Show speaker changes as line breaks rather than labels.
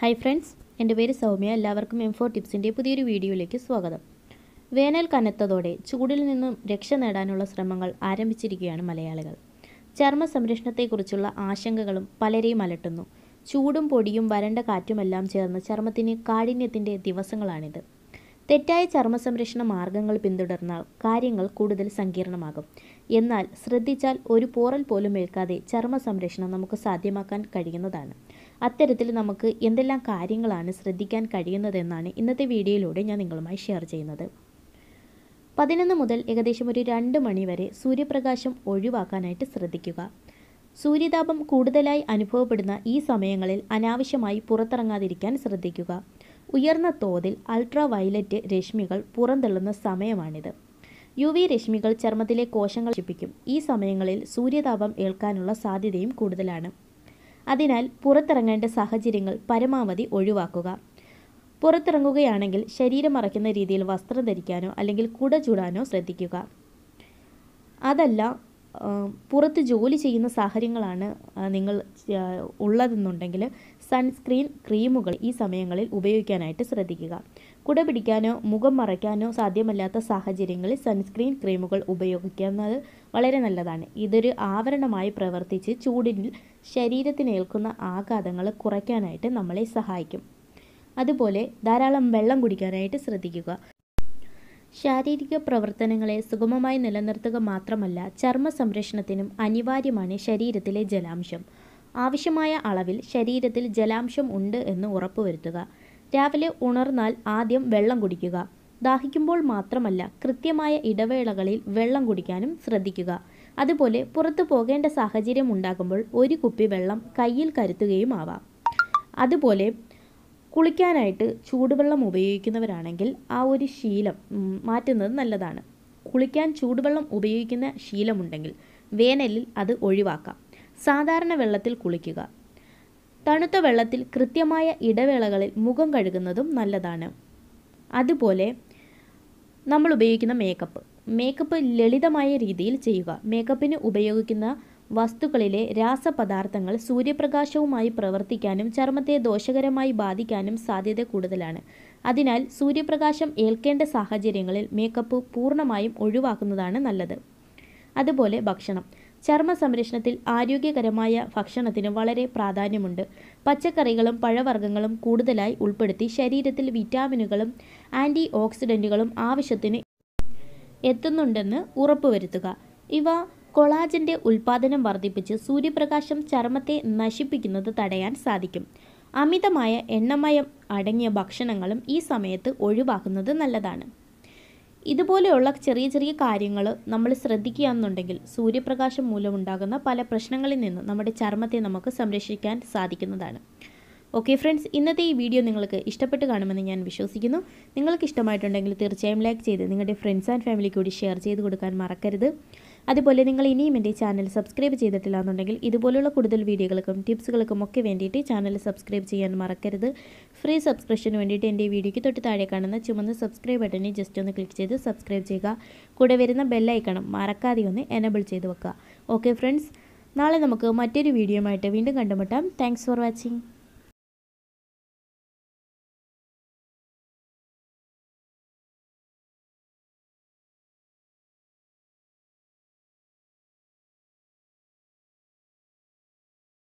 Hi friends, എൻ്റെ പേര് സൗമ്യ. എല്ലാവർക്കും M4 ടിപ്സിൻ്റെ പുതിയൊരു വീഡിയോയിലേക്ക് സ്വാഗതം. വേനൽ കനത്തതോടെ ചൂടിൽ നിന്നും രക്ഷ നേടാനുള്ള ശ്രമങ്ങൾ ആരംഭിച്ചിരിക്കുകയാണ് മലയാളികൾ. ചർമ്മ സംരക്ഷണത്തെക്കുറിച്ചുള്ള ആശങ്കകളും പലരെയും അലട്ടുന്നു. ചൂടും പൊടിയും വരണ്ട കാറ്റുമെല്ലാം ചേർന്ന് ചർമ്മത്തിന് കാഠിന്യത്തിൻ്റെ ദിവസങ്ങളാണിത്. തെറ്റായ ചർമ്മ സംരക്ഷണ മാർഗങ്ങൾ പിന്തുടർന്നാൽ കാര്യങ്ങൾ കൂടുതൽ സങ്കീർണമാകും. എന്നാൽ ശ്രദ്ധിച്ചാൽ ഒരു പോറൽ പോലും ഏൽക്കാതെ ചർമ്മ സംരക്ഷണം നമുക്ക് സാധ്യമാക്കാൻ കഴിയുന്നതാണ്. അത്തരത്തിൽ നമുക്ക് എന്തെല്ലാം കാര്യങ്ങളാണ് ശ്രദ്ധിക്കാൻ കഴിയുന്നതെന്നാണ് ഇന്നത്തെ വീഡിയോയിലൂടെ ഞാൻ നിങ്ങളുമായി ഷെയർ ചെയ്യുന്നത്. 11 മുതൽ ഏകദേശം ഒരു 2 മണി വരെ സൂര്യപ്രകാശം ഒഴിവാക്കാനായിട്ട് ശ്രദ്ധിക്കുക. സൂര്യതാപം കൂടുതലായി അനുഭവപ്പെടുന്ന ഈ സമയങ്ങളിൽ അനാവശ്യമായി പുറത്തിറങ്ങാതിരിക്കാൻ ശ്രദ്ധിക്കുക. ഉയർന്ന തോതിൽ അൾട്രാ വയലറ്റ് രശ്മികൾ പുറന്തള്ളുന്ന സമയമാണിത്. UV രശ്മികൾ ചർമ്മത്തിലെ കോശങ്ങൾ നശിപ്പിക്കും. ഈ സമയങ്ങളിൽ സൂര്യതാപം ഏൽക്കാനുള്ള സാധ്യതയും കൂടുതലാണ്. അതിനാൽ പുറത്തിറങ്ങേണ്ട സാഹചര്യങ്ങൾ പരമാവധി ഒഴിവാക്കുക. പുറത്തിറങ്ങുകയാണെങ്കിൽ ശരീരം മറയ്ക്കുന്ന രീതിയിൽ വസ്ത്രം ധരിക്കാനോ അല്ലെങ്കിൽ കുട ചൂടാനോ ശ്രദ്ധിക്കുക. അതല്ല, പുറത്ത് ജോലി ചെയ്യുന്ന സാഹചര്യങ്ങളാണ് നിങ്ങൾ ഉള്ളതെന്നുണ്ടെങ്കിൽ സൺസ്ക്രീൻ ക്രീമുകൾ ഈ സമയങ്ങളിൽ ഉപയോഗിക്കാനായിട്ട് ശ്രദ്ധിക്കുക. കുട പിടിക്കാനോ മുഖം മറയ്ക്കാനോ സാധ്യമല്ലാത്ത സാഹചര്യങ്ങളിൽ സൺസ്ക്രീൻ ക്രീമുകൾ ഉപയോഗിക്കുന്നത് വളരെ നല്ലതാണ്. ഇതൊരു ആവരണമായി പ്രവർത്തിച്ച് ചൂടിൽ ശരീരത്തിനേൽക്കുന്ന ആഘാതങ്ങൾ കുറയ്ക്കാനായിട്ട് നമ്മളെ സഹായിക്കും. അതുപോലെ ധാരാളം വെള്ളം കുടിക്കാനായിട്ട് ശ്രദ്ധിക്കുക. ശാരീരിക പ്രവർത്തനങ്ങളെ സുഗമമായി നിലനിർത്തുക മാത്രമല്ല, ചർമ്മ സംരക്ഷണത്തിനും അനിവാര്യമാണ് ശരീരത്തിലെ ജലാംശം. ആവശ്യമായ അളവിൽ ശരീരത്തിൽ ജലാംശം ഉണ്ട് എന്ന് ഉറപ്പുവരുത്തുക. രാവിലെ ഉണർന്നാൽ ആദ്യം വെള്ളം കുടിക്കുക. ദാഹിക്കുമ്പോൾ മാത്രമല്ല, കൃത്യമായ ഇടവേളകളിൽ വെള്ളം കുടിക്കാനും ശ്രദ്ധിക്കുക. അതുപോലെ പുറത്തു പോകേണ്ട സാഹചര്യം ഉണ്ടാകുമ്പോൾ ഒരു കുപ്പി വെള്ളം കയ്യിൽ കരുതുകയും ആവാം. അതുപോലെ കുളിക്കാനായിട്ട് ചൂടുവെള്ളം ഉപയോഗിക്കുന്നവരാണെങ്കിൽ ആ ഒരു ശീലം മാറ്റുന്നത് നല്ലതാണ്. കുളിക്കാൻ ചൂടുവെള്ളം ഉപയോഗിക്കുന്ന ശീലമുണ്ടെങ്കിൽ വേനലിൽ അത് ഒഴിവാക്കാം. സാധാരണ വെള്ളത്തിൽ കുളിക്കുക. തണുത്ത വെള്ളത്തിൽ കൃത്യമായ ഇടവേളകളിൽ മുഖം കഴുകുന്നതും നല്ലതാണ്. അതുപോലെ നമ്മൾ ഉപയോഗിക്കുന്ന മേക്കപ്പ് ലളിതമായ രീതിയിൽ ചെയ്യുക. മേക്കപ്പിന് ഉപയോഗിക്കുന്ന വസ്തുക്കളിലെ രാസപദാർത്ഥങ്ങൾ സൂര്യപ്രകാശവുമായി പ്രവർത്തിക്കാനും ചർമ്മത്തെ ദോഷകരമായി ബാധിക്കാനും സാധ്യത കൂടുതലാണ്. അതിനാൽ സൂര്യപ്രകാശം ഏൽക്കേണ്ട സാഹചര്യങ്ങളിൽ മേക്കപ്പ് പൂർണ്ണമായും ഒഴിവാക്കുന്നതാണ് നല്ലത്. അതുപോലെ ഭക്ഷണം. ചർമ്മ സംരക്ഷണത്തിൽ ആരോഗ്യകരമായ ഭക്ഷണത്തിന് വളരെ പ്രാധാന്യമുണ്ട്. പച്ചക്കറികളും പഴവർഗ്ഗങ്ങളും കൂടുതലായി ഉൾപ്പെടുത്തി ശരീരത്തിൽ വിറ്റാമിനുകളും ആൻറ്റി ഓക്സിഡൻറ്റുകളും ആവശ്യത്തിന് എത്തുന്നുണ്ടെന്ന് ഉറപ്പുവരുത്തുക. ഇവ കൊളാജൻ്റെ ഉൽപ്പാദനം വർദ്ധിപ്പിച്ച് സൂര്യപ്രകാശം ചർമ്മത്തെ നശിപ്പിക്കുന്നത് തടയാൻ സാധിക്കും. അമിതമായ എണ്ണമയം അടങ്ങിയ ഭക്ഷണങ്ങളും ഈ സമയത്ത് ഒഴിവാക്കുന്നത് നല്ലതാണ്. ഇതുപോലെയുള്ള ചെറിയ ചെറിയ കാര്യങ്ങൾ നമ്മൾ ശ്രദ്ധിക്കുകയാണെന്നുണ്ടെങ്കിൽ സൂര്യപ്രകാശം മൂലമുണ്ടാകുന്ന പല പ്രശ്നങ്ങളിൽ നിന്ന് നമ്മുടെ ചർമ്മത്തെ നമുക്ക് സംരക്ഷിക്കാൻ സാധിക്കുന്നതാണ്. ഓക്കെ ഫ്രണ്ട്സ്, ഇന്നത്തെ ഈ വീഡിയോ നിങ്ങൾക്ക് ഇഷ്ടപ്പെട്ട് കാണുമെന്ന് ഞാൻ വിശ്വസിക്കുന്നു. നിങ്ങൾക്ക് ഇഷ്ടമായിട്ടുണ്ടെങ്കിൽ തീർച്ചയായും ലൈക്ക് ചെയ്ത് നിങ്ങളുടെ ഫ്രണ്ട്സ് ആൻഡ് ഫാമിലിക്ക് കൂടി ഷെയർ ചെയ്ത് കൊടുക്കാൻ മറക്കരുത്. അതുപോലെ നിങ്ങൾ ഇനിയും എൻ്റെ ചാനൽ സബ്സ്ക്രൈബ് ചെയ്തിട്ടില്ല എന്നുണ്ടെങ്കിൽ ഇതുപോലുള്ള കൂടുതൽ വീഡിയോകൾക്കും ടിപ്സുകൾക്കും ഒക്കെ വേണ്ടിയിട്ട് ചാനൽ സബ്സ്ക്രൈബ് ചെയ്യാൻ മറക്കരുത്. ഫ്രീ സബ്സ്ക്രിപ്ഷന് വേണ്ടിയിട്ട് എൻ്റെ വീഡിയോയ്ക്ക് തൊട്ട് താഴെ കാണുന്ന ചുമന്ന സബ്സ്ക്രൈബ് ബട്ടണിൽ ജസ്റ്റ് ഒന്ന് ക്ലിക്ക് ചെയ്ത് സബ്സ്ക്രൈബ് ചെയ്യുക. കൂടെ വരുന്ന ബെല്ലൈക്കണം മറക്കാതെ ഒന്ന് എനേബിൾ ചെയ്ത് വെക്കുക. ഓക്കെ ഫ്രണ്ട്സ്, നാളെ നമുക്ക് മറ്റൊരു വീഡിയോയുമായിട്ട് വീണ്ടും കണ്ടുമുട്ടാം. Thanks for watching.